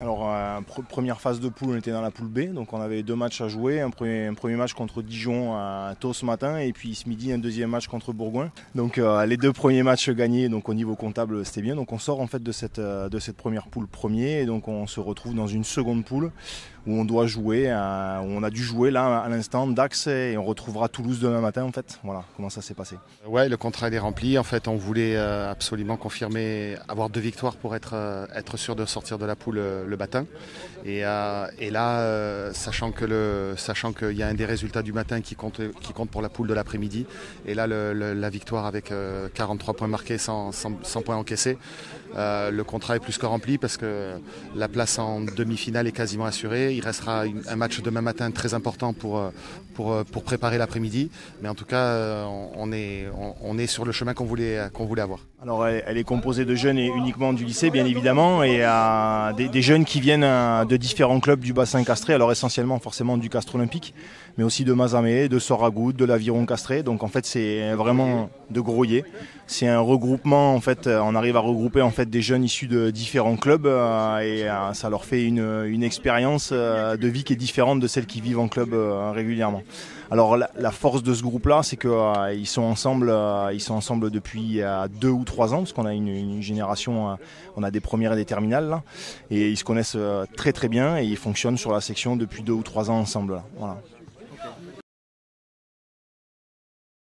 Alors, première phase de poule, on était dans la poule B, donc on avait 2 matchs à jouer. Un premier match contre Dijon tôt ce matin, et puis ce midi un deuxième match contre Bourgoin. Donc les 2 premiers matchs gagnés, donc au niveau comptable c'était bien. Donc on sort en fait de cette première poule premier, et donc on se retrouve dans une seconde poule où on doit jouer, où on a dû jouer là à l'instant Dax, et on retrouvera Toulouse demain matin en fait. Voilà comment ça s'est passé. Ouais, le contrat il est rempli. En fait, on voulait absolument confirmer, avoir 2 victoires pour être sûr de sortir de la poule le matin. Et là, sachant qu'il y a un des résultats du matin qui compte pour la poule de l'après-midi, et là la victoire avec 43 points marqués, 100 points encaissés, le contrat est plus que rempli parce que la place en demi-finale est quasiment assurée. Il restera un match demain matin très important pour préparer l'après-midi, mais en tout cas on est sur le chemin qu'on voulait avoir. Alors elle est composée de jeunes et uniquement du lycée bien évidemment, et des jeunes qui viennent de différents clubs du bassin castré, alors essentiellement forcément du Castres Olympique, mais aussi de Mazamet, de Soragout, de l'Aviron Castré. Donc en fait c'est vraiment de Groyer. C'est un regroupement, en fait, on arrive à regrouper en fait des jeunes issus de différents clubs, et ça leur fait une expérience de vie qui est différente de celle qu'ils vivent en club régulièrement. Alors la force de ce groupe-là, c'est qu'ils sont ensemble depuis 2 ou 3 ans, parce qu'on a une génération, on a des premières et des terminales là, et ils se connaissent très très bien, et ils fonctionnent sur la section depuis 2 ou 3 ans ensemble là. Voilà.